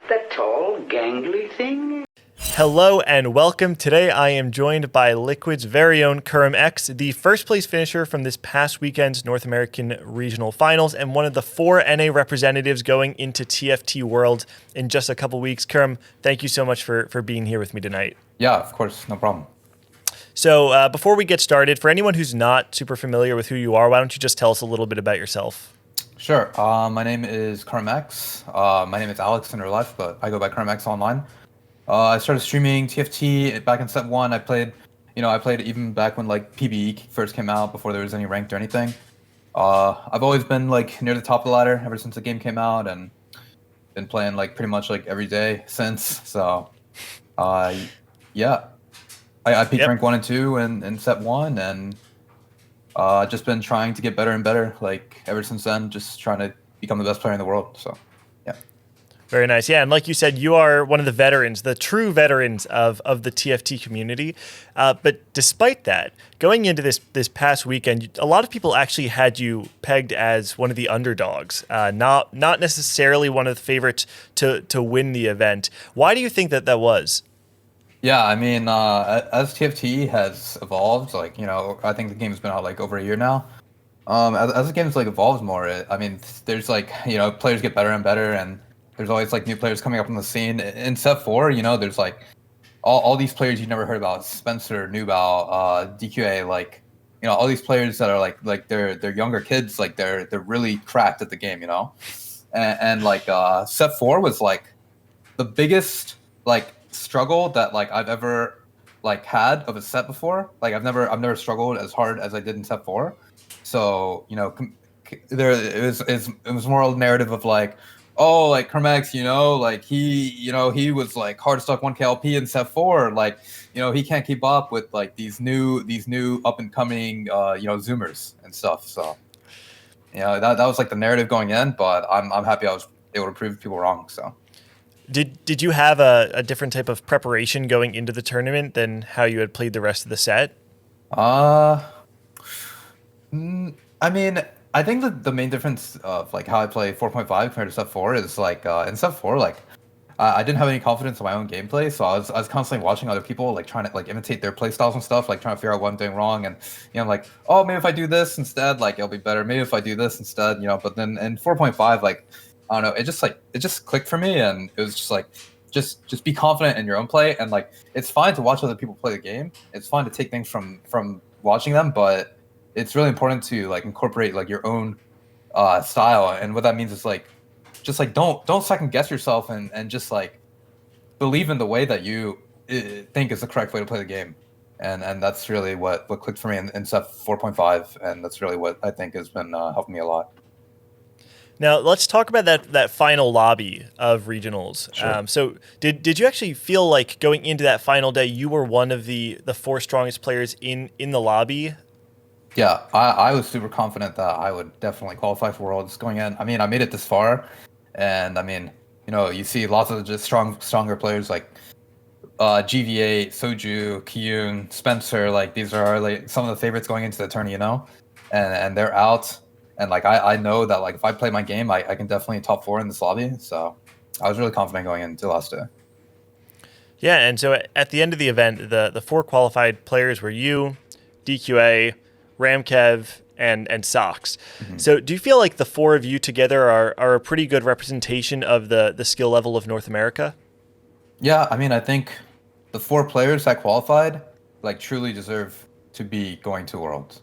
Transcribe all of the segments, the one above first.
The tall, gangly thing? Hello and welcome. Today I am joined by Liquid's very own KurumX, the first place finisher from this past weekend's North American Regional Finals and one of the 4 NA representatives going into TFT Worlds in just a couple weeks. Kurum, thank you so much for being here with me tonight. Yeah, of course, no problem. So before we get started, for anyone who's not super familiar with who you are, why don't you just tell us a little bit about yourself? Sure. My name is KurumX. My name is Alex in real life, but I go by KurumX online. I started streaming TFT back in Set 1. I played even back when like PBE first came out, before there was any ranked or anything. I've always been like near the top of the ladder ever since the game came out, and been playing like pretty much like every day since. So, yeah, I peaked rank 1 and 2 in Set 1, and just been trying to get better and better like ever since then. Just trying to become the best player in the world. So, yeah. Very nice. Yeah, and like you said, you are one of the veterans, the true veterans of the TFT community. But despite that, going into this past weekend, a lot of people actually had you pegged as one of the underdogs, not necessarily one of the favorites to win the event. Why do you think that was? Yeah, I mean, as TFT has evolved, like, I think the game's been out like over a year now. As the game's like evolves more, I mean, there's like, players get better and better, and there's always like new players coming up on the scene. In Set 4, there's like all these players you never heard about: Spencer, Nubal, DQA, like, all these players that are like they're younger kids, like they're really cracked at the game, and like Set 4 was like the biggest like struggle that like I've ever like had of a set before. Like I've never struggled as hard as I did in Set 4. So it was more a narrative of like, oh, like KurumX, like he was like hard stuck 1K LP in Set 4, like he can't keep up with like these new up and coming Zoomers and stuff. So that was like the narrative going in, but I'm happy I was able to prove people wrong. So. Did you have a different type of preparation going into the tournament than how you had played the rest of the set? I mean, I think that the main difference of like how I play 4.5 compared to Set 4 is like in Set 4, like I didn't have any confidence in my own gameplay, so I was constantly watching other people, like trying to like imitate their play styles and stuff, like trying to figure out what I'm doing wrong, and like, oh, maybe if I do this instead, like it'll be better. Maybe if I do this instead, But then in 4.5, like I don't know, it just clicked for me, and it was just like just be confident in your own play, and like it's fine to watch other people play the game. It's fine to take things from watching them, but it's really important to like incorporate like your own style, and what that means is like just like don't second guess yourself, and just like believe in the way that you think is the correct way to play the game, and that's really what clicked for me in Set 4.5, and that's really what I think has been helping me a lot. Now let's talk about that final lobby of regionals. Sure. So did you actually feel like going into that final day you were one of the 4 strongest players in the lobby? Yeah, I was super confident that I would definitely qualify for Worlds going in. I mean, I made it this far, and I mean, you see lots of just stronger players like GV8, Soju, Kyun, Spencer. Like these are like some of the favorites going into the tourney, and they're out. And like I know that like if I play my game, I can definitely top 4 in this lobby. So I was really confident going into last day. Yeah, and so at the end of the event, the 4 qualified players were you, DQA, Ramkev, and Sox. Mm-hmm. So do you feel like the 4 of you together are a pretty good representation of the skill level of North America? Yeah, I mean, I think the 4 players that qualified like truly deserve to be going to Worlds.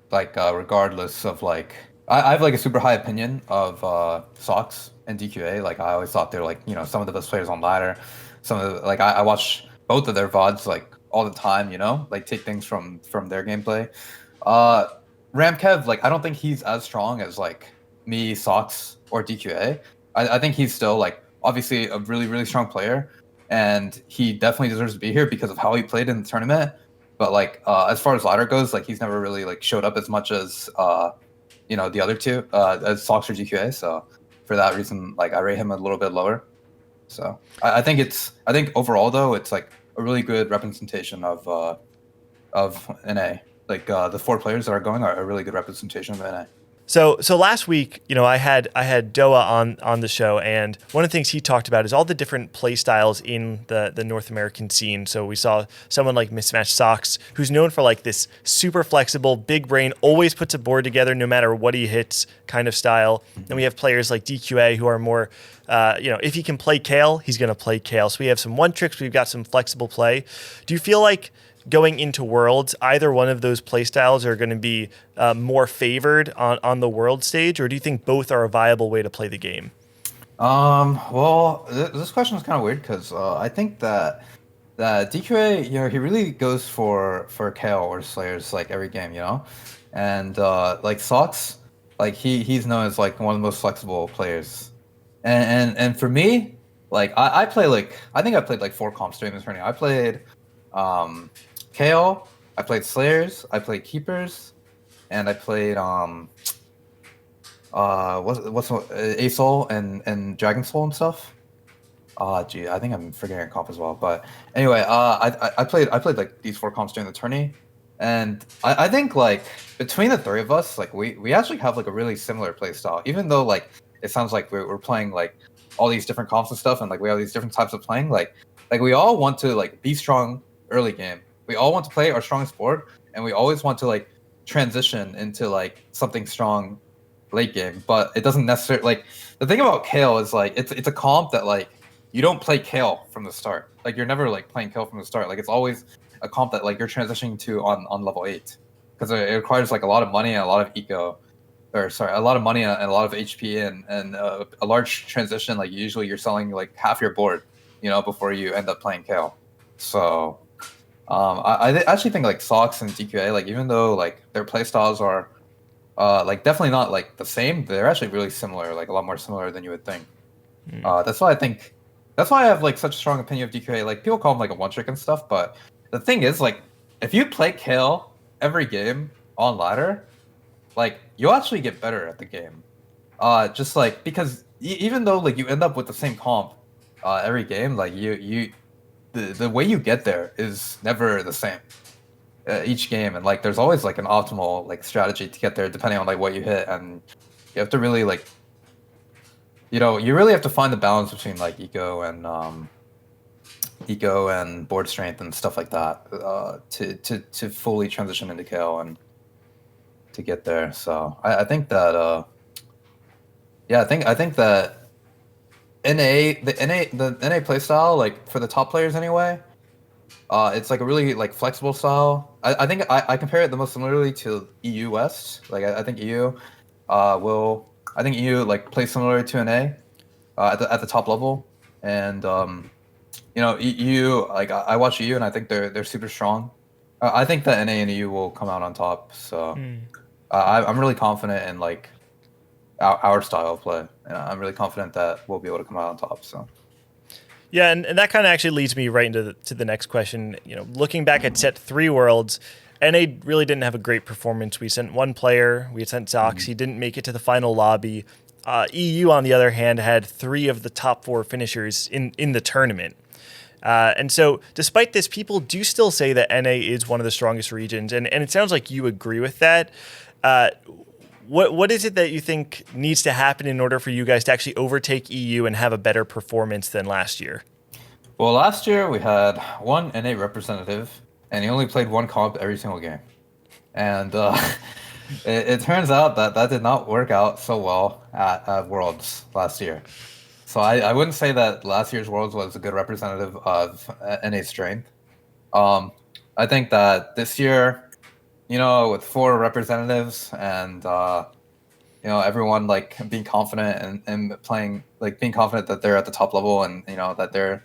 Like regardless of like, I have like a super high opinion of Sox and DQA. Like I always thought they're like some of the best players on ladder. Some of the, like I watch both of their VODs like all the time. Like take things from their gameplay. Ramkev, like I don't think he's as strong as like me, Sox, or DQA. I think he's still like obviously a really strong player, and he definitely deserves to be here because of how he played in the tournament. But like as far as ladder goes, like he's never really like showed up as much as the other 2 as Sox or GQA. So for that reason, like I rate him a little bit lower. So I think overall though it's like a really good representation of NA. Like the 4 players that are going are a really good representation of NA. So last week, I had Doa on the show, and one of the things he talked about is all the different play styles in the North American scene. So we saw someone like Mismatched Socks, who's known for like this super flexible, big brain, always puts a board together no matter what he hits kind of style. And we have players like DQA who are more, if he can play Kale, he's going to play Kale. So we have some one tricks, we've got some flexible play. Do you feel like going into Worlds, either one of those play styles are going to be more favored on the World stage, or do you think both are a viable way to play the game? Well, this question is kind of weird because I think that DQA, he really goes for KO or Slayers like every game, and like Socks, like he's known as like one of the most flexible players, and for me, like I play like I think I played like 4 comps during this tournament. I played KO, I played Slayers, I played Keepers, and I played what's Asol and Dragon Soul and stuff. Gee, I think I'm forgetting a comp as well. But anyway, I played like these 4 comps during the tourney, and I think like between the 3 of us, like we actually have like a really similar play style. Even though like it sounds like we're playing like all these different comps and stuff, and like we have these different types of playing, like we all want to like be strong early game. We all want to play our strongest board, and we always want to like transition into like something strong late game. But it doesn't necessarily like the thing about Kale is like it's a comp that like you don't play Kale from the start. Like you're never like playing Kale from the start. Like it's always a comp that like you're transitioning to on level 8 because it requires like a lot of money and a lot of a lot of money and a lot of HP and a large transition. Like usually you're selling like half your board, before you end up playing Kale. So. I actually think like Socks and DQA, like even though like their playstyles are like definitely not like the same, they're actually really similar, like a lot more similar than you would think. That's why I have like such a strong opinion of DQA. Like people call him like a one trick and stuff, but the thing is like if you play Kale every game on ladder, like you'll actually get better at the game. Just like because even though like you end up with the same comp every game, like the way you get there is never the same each game, and like there's always like an optimal like strategy to get there depending on like what you hit, and you have to really like you really have to find the balance between like eco and board strength and stuff like that to fully transition into KO and to get there. So I think that I think that the NA playstyle, like for the top players anyway, it's like a really like flexible style. I think I compare it the most similarly to EU West. Like I think EU like plays similar to NA at the top level, and EU, like I watch EU and I think they're super strong. I think that NA and EU will come out on top. So I'm really confident in like our style of play, and I'm really confident that we'll be able to come out on top. So, yeah, and that kind of actually leads me right into the next question. Looking back at Set 3 Worlds, NA really didn't have a great performance. We sent one player, we sent Zox, he didn't make it to the final lobby. EU, on the other hand, had 3 of the top 4 finishers in the tournament. And so, despite this, people do still say that NA is one of the strongest regions, and it sounds like you agree with that. What is it that you think needs to happen in order for you guys to actually overtake EU and have a better performance than last year? Well, last year we had one NA representative, and he only played one comp every single game. And it turns out that did not work out so well at Worlds last year. So I wouldn't say that last year's Worlds was a good representative of NA's strength. I think that this year, with 4 representatives and everyone like being confident and playing, like being confident that they're at the top level and that they're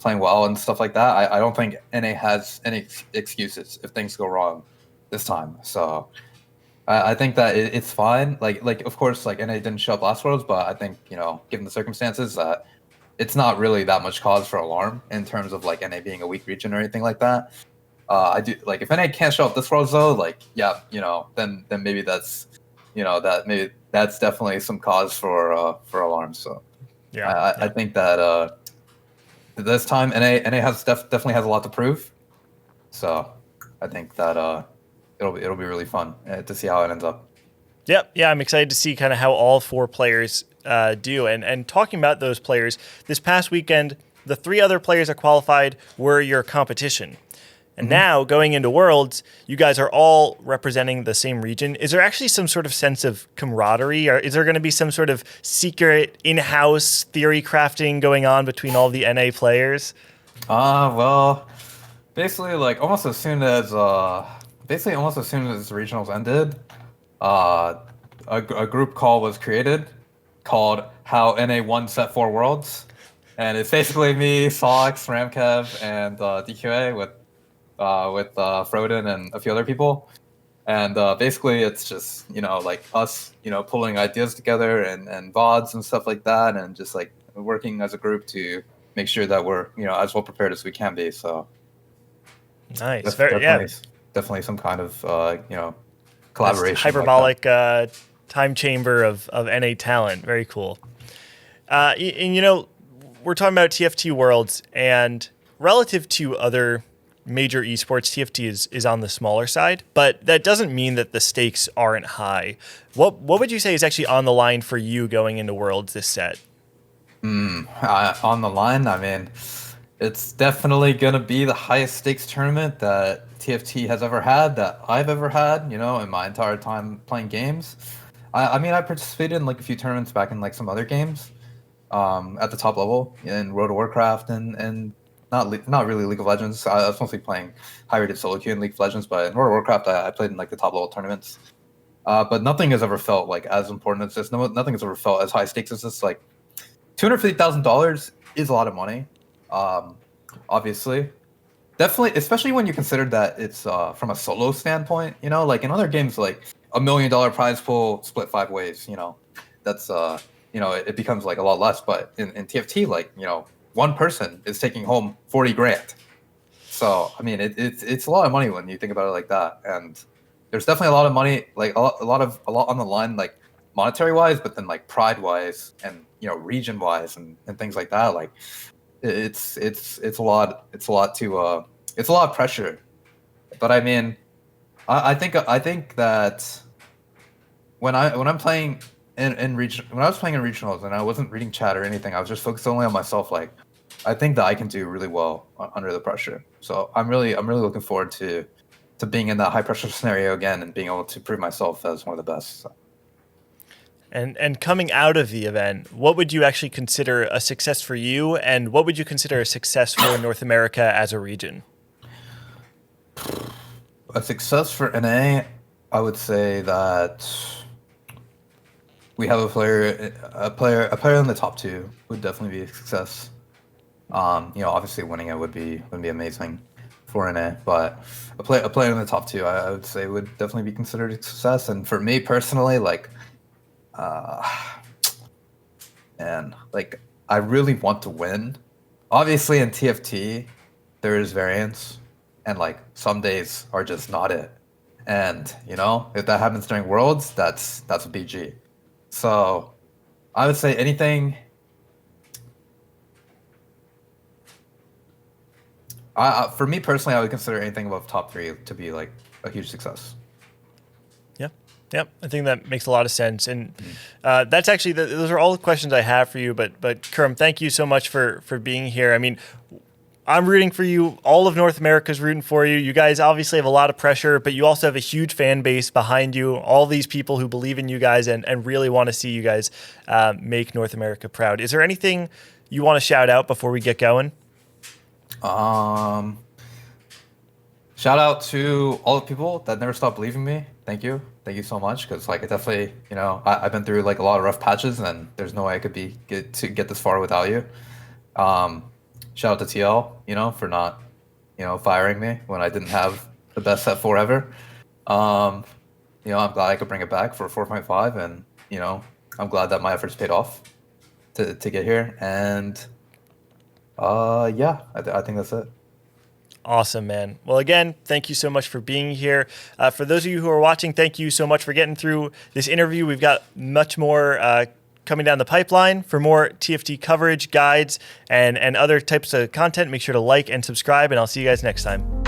playing well and stuff like that, I don't think NA has any excuses if things go wrong this time. So I think that it's fine. Like of course like NA didn't show up last Worlds, but I think given the circumstances that it's not really that much cause for alarm in terms of like NA being a weak region or anything like that. I do like if NA can't show up this Worlds though, like then maybe that's maybe that's definitely some cause for alarm. So I think that this time NA has definitely has a lot to prove. So I think that it'll be really fun to see how it ends up. Yep. Yeah, I'm excited to see kind of how all 4 players do. And talking about those players, this past weekend, the 3 other players that qualified were your competition. And now, going into Worlds, you guys are all representing the same region. Is there actually some sort of sense of camaraderie? Or is there going to be some sort of secret in-house theory crafting going on between all the NA players? Well, basically, like, almost as soon as the regionals ended, a group call was created called How NA Won Set 4 Worlds. And it's basically me, Sox, Ramkev, and DQA with Froden and a few other people, and basically it's just like us pulling ideas together and VODs and stuff like that, and just like working as a group to make sure that we're as well prepared as we can be. So nice, definitely some kind of collaboration. That's hyperbolic time chamber of NA talent. Very cool. And we're talking about TFT Worlds, and relative to other major esports, TFT is on the smaller side, but that doesn't mean that the stakes aren't high. What would you say is actually on the line for you going into Worlds this set? On the line, I mean, it's definitely gonna be the highest stakes tournament that TFT has ever had, that I've ever had, in my entire time playing games. I mean, I participated in like a few tournaments back in like some other games, at the top level in World of Warcraft and not really League of Legends. I was mostly playing high-rated solo queue in League of Legends, but in World of Warcraft, I played in like the top-level tournaments. But nothing has ever felt like as important as this. Nothing has ever felt as high stakes as this. Like $250,000 is a lot of money, obviously. Definitely, especially when you consider that it's from a solo standpoint. Like in other games, like $1 million prize pool split 5 ways. That's it becomes like a lot less. But in TFT, like one person is taking home 40 grand. So, I mean, it's a lot of money when you think about it like that. And there's definitely a lot of money, like a lot on the line, like monetary wise, but then like pride wise and, region wise and things like that. Like it's a lot of pressure. But I mean, I think that when I'm playing in region, when I was playing in regionals and I wasn't reading chat or anything, I was just focused only on myself. Like, I think that I can do really well under the pressure. So I'm really looking forward to being in that high pressure scenario again and being able to prove myself as one of the best. So. And coming out of the event, what would you actually consider a success for you, and what would you consider a success for North America as a region? A success for NA, I would say that we have a player in the top 2 would definitely be a success. Obviously winning it would be amazing for NA, but a player in the top 2, I would say would definitely be considered a success. And for me personally, like, and like I really want to win. Obviously in TFT there is variance, and like some days are just not it. And if that happens during Worlds, that's a BG. So I would say anything. For me personally, I would consider anything above top 3 to be like a huge success. Yep. I think that makes a lot of sense. And that's actually, those are all the questions I have for you. But Kurum, thank you so much for being here. I mean, I'm rooting for you. All of North America's rooting for you. You guys obviously have a lot of pressure, but you also have a huge fan base behind you. All these people who believe in you guys and really want to see you guys make North America proud. Is there anything you want to shout out before we get going? Shout out to all the people that never stop believing in me. Thank you so much. Because like, it definitely, I've been through like a lot of rough patches, and there's no way I could get this far without you. Shout out to TL, for not, firing me when I didn't have the best set 4 ever. I'm glad I could bring it back for 4.5, and I'm glad that my efforts paid off to get here. And yeah, I think that's it. Awesome, man. Well, again, thank you so much for being here. For those of you who are watching, thank you so much for getting through this interview. We've got much more coming down the pipeline. For more TFT coverage, guides, and other types of content, make sure to like and subscribe, and I'll see you guys next time.